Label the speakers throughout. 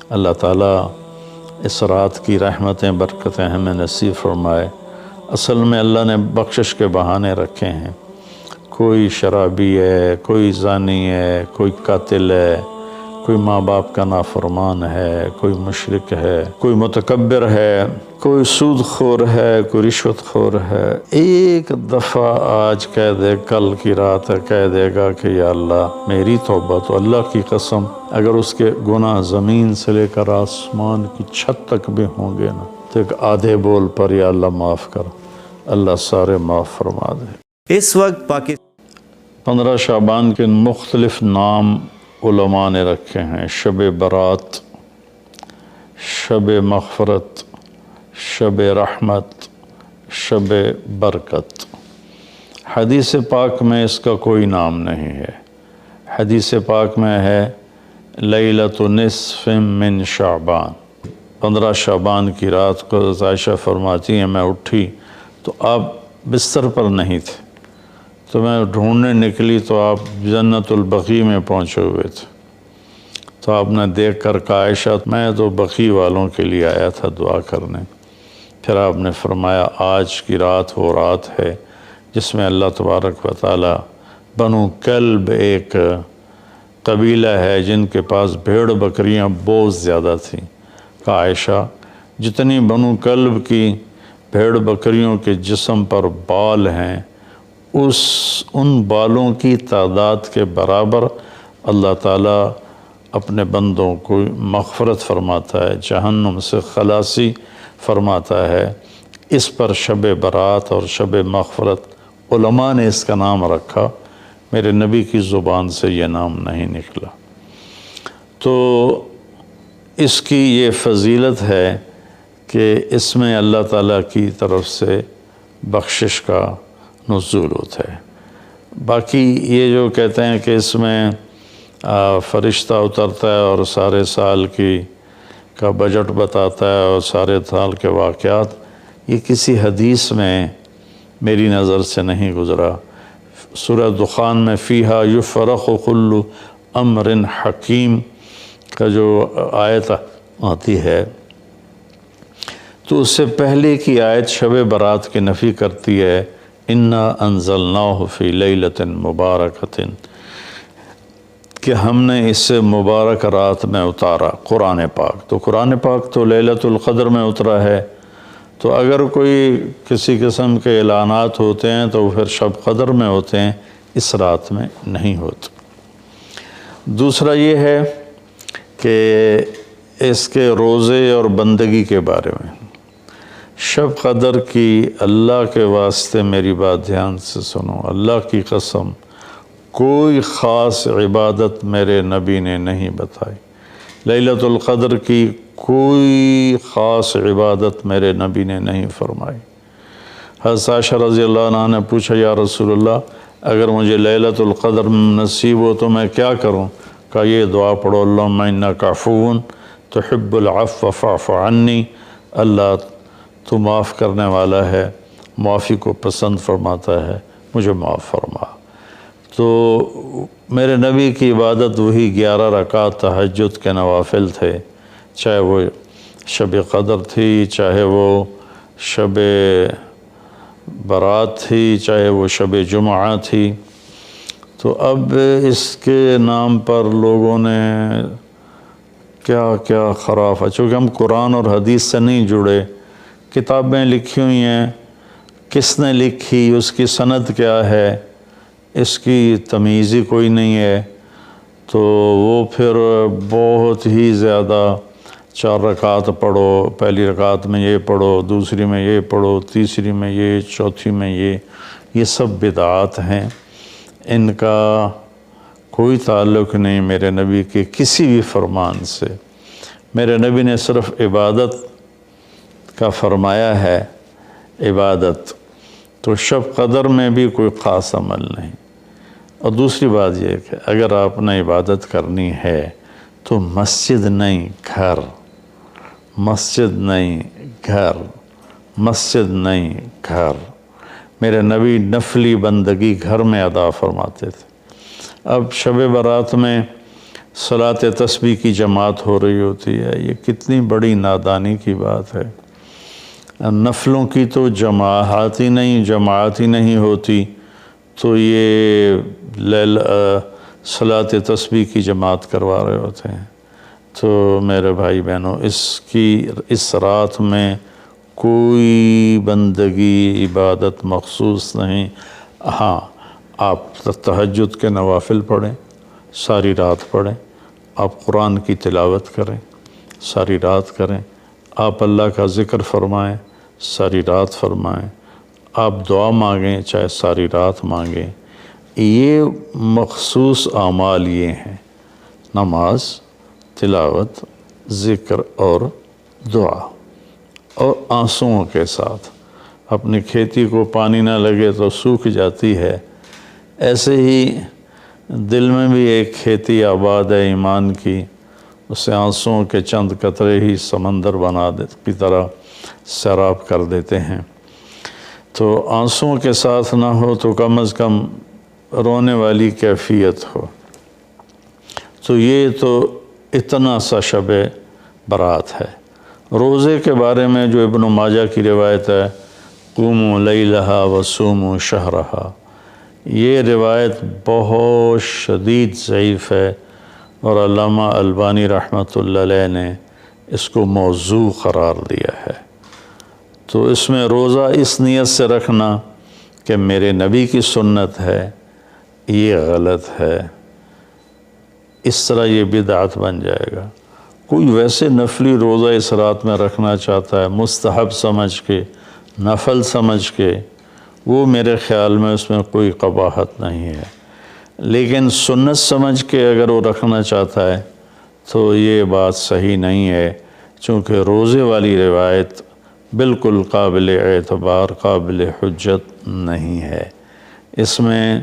Speaker 1: اللہ تعالیٰ اس رات کی رحمتیں برکتیں ہمیں نصیب فرمائے۔ اصل میں اللہ نے بخشش کے بہانے رکھے ہیں، کوئی شرابی ہے، کوئی زانی ہے، کوئی قاتل ہے، کوئی ماں باپ کا نافرمان ہے، کوئی مشرک ہے، کوئی متکبر ہے، کوئی سود خور ہے، کوئی رشوت خور ہے۔ ایک دفعہ آج کہہ دے، کل کی رات ہے کہہ دے گا کہ یا اللہ میری توبہ، تو اللہ کی قسم اگر اس کے گناہ زمین سے لے کر آسمان کی چھت تک بھی ہوں گے نا، تو ایک آدھے بول پر یا اللہ معاف کر، اللہ سارے معاف فرما دے۔
Speaker 2: اس وقت پاکستان
Speaker 1: 15 شعبان کے مختلف نام علماء نے رکھے ہیں: شب برات، شب مغفرت، شب رحمت، شب برکت۔ حدیث پاک میں اس کا کوئی نام نہیں ہے۔ حدیث پاک میں ہے لیلۃ نصف من شعبان، 15 شعبان کی رات کو عائشہ فرماتی ہیں میں اٹھی تو آپ بستر پر نہیں تھے، تو میں ڈھونڈنے نکلی تو آپ جنت البقیع میں پہنچے ہوئے تھے، تو آپ نے دیکھ کر کہا عائشہ میں تو بقیع والوں کے لیے آیا تھا دعا کرنے۔ پھر آپ نے فرمایا آج کی رات وہ رات ہے جس میں اللہ تبارک و تعالی بنو کلب ایک قبیلہ ہے جن کے پاس بھیڑ بکریاں بہت زیادہ تھیں، کہا عائشہ جتنی بنو کلب کی بھیڑ بکریوں کے جسم پر بال ہیں ان بالوں کی تعداد کے برابر اللہ تعالیٰ اپنے بندوں کو مغفرت فرماتا ہے، جہنم سے خلاصی فرماتا ہے۔ اس پر شب برات اور شب مغفرت علماء نے اس کا نام رکھا، میرے نبی کی زبان سے یہ نام نہیں نکلا۔ تو اس کی یہ فضیلت ہے کہ اس میں اللہ تعالیٰ کی طرف سے بخشش کا نزول ہوتا ہے۔ باقی یہ جو کہتے ہیں کہ اس میں فرشتہ اترتا ہے اور سارے سال کا بجٹ بتاتا ہے اور سارے سال کے واقعات، یہ کسی حدیث میں میری نظر سے نہیں گزرا۔ سورہ دخان میں فیہا یفرق کل امر حکیم کا جو آیت آتی ہے تو اس سے پہلے کی آیت شب برات کی نفی کرتی ہے، انا انزلناہ فی لیلۃ مبارکۃ، کہ ہم نے اس سے مبارک رات میں اتارا قرآن پاک۔ تو قرآن پاک تو لیلۃ القدر میں اترا ہے، تو اگر کوئی کسی قسم کے اعلانات ہوتے ہیں تو پھر شب قدر میں ہوتے ہیں، اس رات میں نہیں ہوتے۔ دوسرا یہ ہے کہ اس کے روزے اور بندگی کے بارے میں، شب قدر کی اللہ کے واسطے میری بات دھیان سے سنو، اللہ کی قسم کوئی خاص عبادت میرے نبی نے نہیں بتائی، لیلۃ القدر کی کوئی خاص عبادت میرے نبی نے نہیں فرمائی۔ حضرت عائشہ رضی اللہ عنہ نے پوچھا یا رسول اللہ اگر مجھے لیلۃ القدر نصیب ہو تو میں کیا کروں؟ کہا یہ دعا پڑھو، اللہم انک عفو تحب العفو فاعف عنی، اللہ تو معاف کرنے والا ہے، معافی کو پسند فرماتا ہے، مجھے معاف فرما۔ تو میرے نبی کی عبادت وہی 11 رکعت تہجد کے نوافل تھے، چاہے وہ شب قدر تھی، چاہے وہ شب برات تھی، چاہے وہ شب جمعہ تھی۔ تو اب اس کے نام پر لوگوں نے کیا کیا خرافہ، چونکہ ہم قرآن اور حدیث سے نہیں جڑے، کتابیں لکھی ہوئی ہیں، کس نے لکھی، اس کی سند کیا ہے، اس کی تمیز ہی کوئی نہیں ہے، تو وہ پھر بہت ہی زیادہ 4 رکعت پڑھو، پہلی رکعت میں یہ پڑھو، دوسری میں یہ پڑھو، تیسری میں یہ، چوتھی میں یہ سب بدعات ہیں، ان کا کوئی تعلق نہیں میرے نبی کے کسی بھی فرمان سے۔ میرے نبی نے صرف عبادت کا فرمایا ہے، عبادت تو شب قدر میں بھی کوئی خاص عمل نہیں۔ اور دوسری بات یہ کہ اگر آپ نے عبادت کرنی ہے تو مسجد نہیں گھر، مسجد نہیں گھر، مسجد نہیں گھر۔ میرے نبی نفلی بندگی گھر میں ادا فرماتے تھے۔ اب شب برات میں صلاۃ تسبیح کی جماعت ہو رہی ہوتی ہے، یہ کتنی بڑی نادانی کی بات ہے۔ نفلوں کی تو جماعت ہی نہیں ہوتی، تو یہ صلاۃ تسبیح کی جماعت کروا رہے ہوتے ہیں۔ تو میرے بھائی بہنوں، اس رات میں کوئی بندگی عبادت مخصوص نہیں۔ ہاں، آپ تہجد کے نوافل پڑھیں، ساری رات پڑھیں، آپ قرآن کی تلاوت کریں، ساری رات کریں، آپ اللہ کا ذکر فرمائیں، ساری رات فرمائیں، آپ دعا مانگیں، چاہے ساری رات مانگیں۔ یہ مخصوص اعمال یہ ہیں: نماز، تلاوت، ذکر اور دعا، اور آنسوؤں کے ساتھ۔ اپنی کھیتی کو پانی نہ لگے تو سوکھ جاتی ہے، ایسے ہی دل میں بھی ایک کھیتی آباد ہے ایمان کی، اسے آنسوؤں کے چند قطرے ہی سمندر کی طرح سیراب کر دیتے ہیں۔ تو آنسوؤں کے ساتھ نہ ہو تو کم از کم رونے والی کیفیت ہو۔ تو یہ تو اتنا سا شب برات ہے۔ روزے کے بارے میں جو ابن ماجہ کی روایت ہے، قوموا لیلہا وصوموا شہرہا، یہ روایت بہت شدید ضعیف ہے، اور علامہ البانی رحمۃ اللہ علیہ نے اس کو موضوع قرار دیا ہے۔ تو اس میں روزہ اس نیت سے رکھنا کہ میرے نبی کی سنت ہے، یہ غلط ہے، اس طرح یہ بدعت بن جائے گا۔ کوئی ویسے نفلی روزہ اس رات میں رکھنا چاہتا ہے مستحب سمجھ کے، نفل سمجھ کے، وہ میرے خیال میں اس میں کوئی قباحت نہیں ہے، لیکن سنت سمجھ کے اگر وہ رکھنا چاہتا ہے تو یہ بات صحیح نہیں ہے، چونکہ روزے والی روایت بالکل قابل اعتبار، قابل حجت نہیں ہے۔ اس میں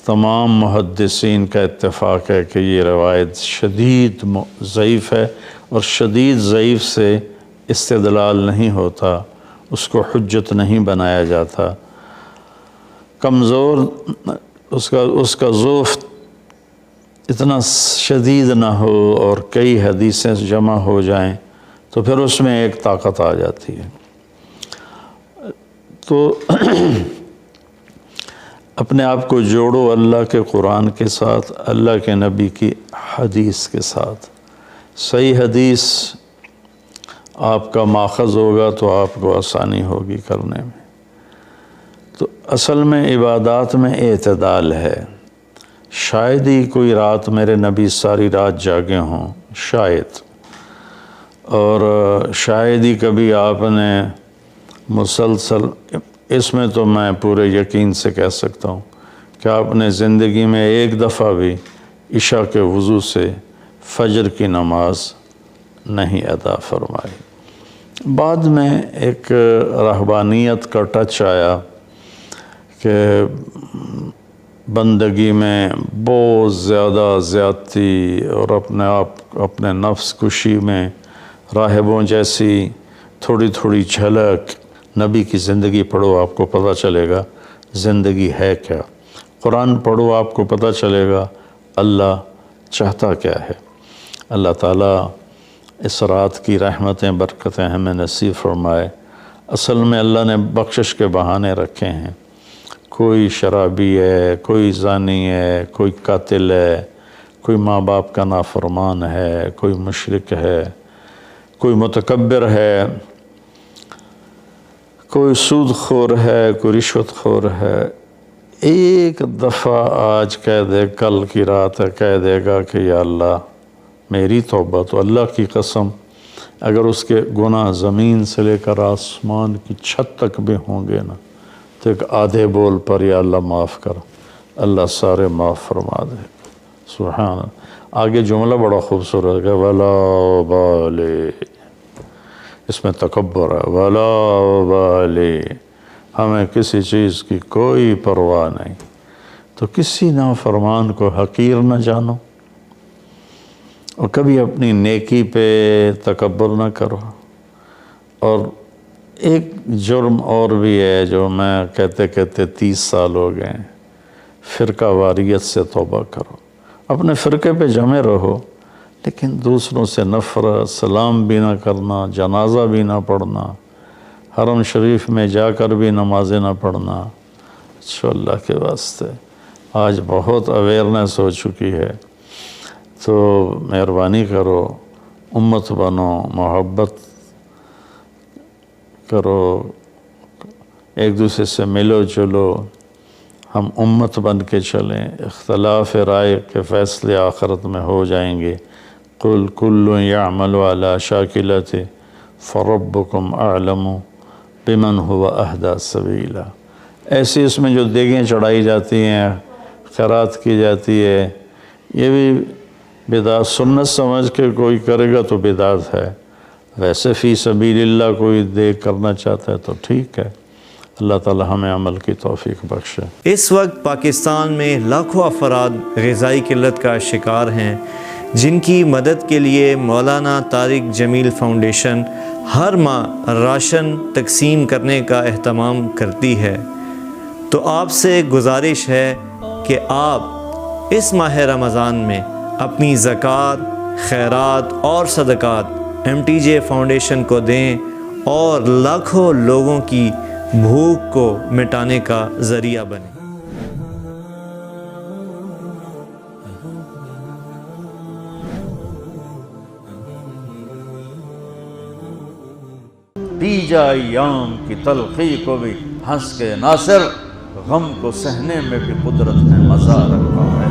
Speaker 1: تمام محدثین کا اتفاق ہے کہ یہ روایت شدید ضعیف ہے، اور شدید ضعیف سے استدلال نہیں ہوتا، اس کو حجت نہیں بنایا جاتا۔ کمزور اس کا ضعف اتنا شدید نہ ہو اور کئی حدیثیں جمع ہو جائیں تو پھر اس میں ایک طاقت آ جاتی ہے۔ تو اپنے آپ کو جوڑو اللہ کے قرآن کے ساتھ، اللہ کے نبی کی حدیث کے ساتھ۔ صحیح حدیث آپ کا ماخذ ہوگا تو آپ کو آسانی ہوگی کرنے میں۔ تو اصل میں عبادات میں اعتدال ہے۔ شاید ہی کوئی رات میرے نبی ساری رات جاگے ہوں، شاید، اور شاید ہی کبھی آپ نے مسلسل، اس میں تو میں پورے یقین سے کہہ سکتا ہوں کہ آپ نے زندگی میں ایک دفعہ بھی عشاء کے وضو سے فجر کی نماز نہیں ادا فرمائی۔ بعد میں ایک رہبانیت کا ٹچ آیا کہ بندگی میں بہت زیادہ زیادتی اور اپنے نفس کشی میں راہبوں جیسی تھوڑی تھوڑی جھلک۔ نبی کی زندگی پڑھو، آپ کو پتہ چلے گا زندگی ہے کیا۔ قرآن پڑھو، آپ کو پتہ چلے گا اللہ چاہتا کیا ہے۔ اللہ تعالیٰ اس رات کی رحمتیں برکتیں ہمیں نصیب فرمائے۔ اصل میں اللہ نے بخشش کے بہانے رکھے ہیں۔ کوئی شرابی ہے، کوئی زانی ہے، کوئی قاتل ہے، کوئی ماں باپ کا نافرمان ہے، کوئی مشرک ہے، کوئی متکبر ہے، کوئی سود خور ہے، کوئی رشوت خور ہے۔ ایک دفعہ آج کہہ دے، کل کی رات ہے کہہ دے گا کہ یا اللہ میری توبہ، تو اللہ کی قسم اگر اس کے گناہ زمین سے لے کر آسمان کی چھت تک بھی ہوں گے نا، تو ایک آدھے بول پر یا اللہ معاف کر، اللہ سارے معاف فرما دے۔ سبحان اللہ۔ آگے جملہ بڑا خوبصورت ہے، وَلَا بَالِ، اس میں تکبر ہے، وَلَا بَالِ، ہمیں کسی چیز کی کوئی پرواہ نہیں۔ تو کسی نافرمان کو حقیر نہ جانو، اور کبھی اپنی نیکی پہ تکبر نہ کرو۔ اور ایک جرم اور بھی ہے جو میں کہتے 30 سال ہو گئے، فرقہ واریت سے توبہ کرو۔ اپنے فرقے پہ جمے رہو، لیکن دوسروں سے نفرت، سلام بھی نہ کرنا، جنازہ بھی نہ پڑھنا، حرم شریف میں جا کر بھی نمازیں نہ پڑھنا۔ اچھا اللہ کے واسطے آج بہت اویئرنیس ہو چکی ہے، تو مہربانی کرو، امت بنو، محبت کرو، ایک دوسرے سے ملو جلو، ہم امت بن کے چلیں، اختلاف رائے کے فیصلے آخرت میں ہو جائیں گے۔ قُلْ كُلٌّ يَعْمَلُ عَلَى شَاكِلَتِهِ فَرَبُّكُمْ أَعْلَمُ بِمَنْ هُوَ أَهْدَىٰ سَبِيلًا۔ ایسی اس میں جو دیگیں چڑھائی جاتی ہیں، خیرات کی جاتی ہے، یہ بھی بدعت، سنت سمجھ کے کوئی کرے گا تو بدعت ہے، ویسے فی سبیل اللہ کوئی دیگ کرنا چاہتا ہے تو ٹھیک ہے۔ اللہ تعالی ہمیں عمل کی توفیق بخشے۔
Speaker 2: اس وقت پاکستان میں لاکھوں افراد غذائی قلت کا شکار ہیں، جن کی مدد کے لیے مولانا طارق جمیل فاؤنڈیشن ہر ماہ راشن تقسیم کرنے کا اہتمام کرتی ہے۔ تو آپ سے گزارش ہے کہ آپ اس ماہ رمضان میں اپنی زکوٰۃ، خیرات اور صدقات MTJ فاؤنڈیشن کو دیں اور لاکھوں لوگوں کی بھوک کو مٹانے کا ذریعہ بنیں۔
Speaker 1: پی جا ایام کی تلخی کو بھی ہنس کے ناصر، غم کو سہنے میں بھی قدرت نے مزہ رکھا ہے۔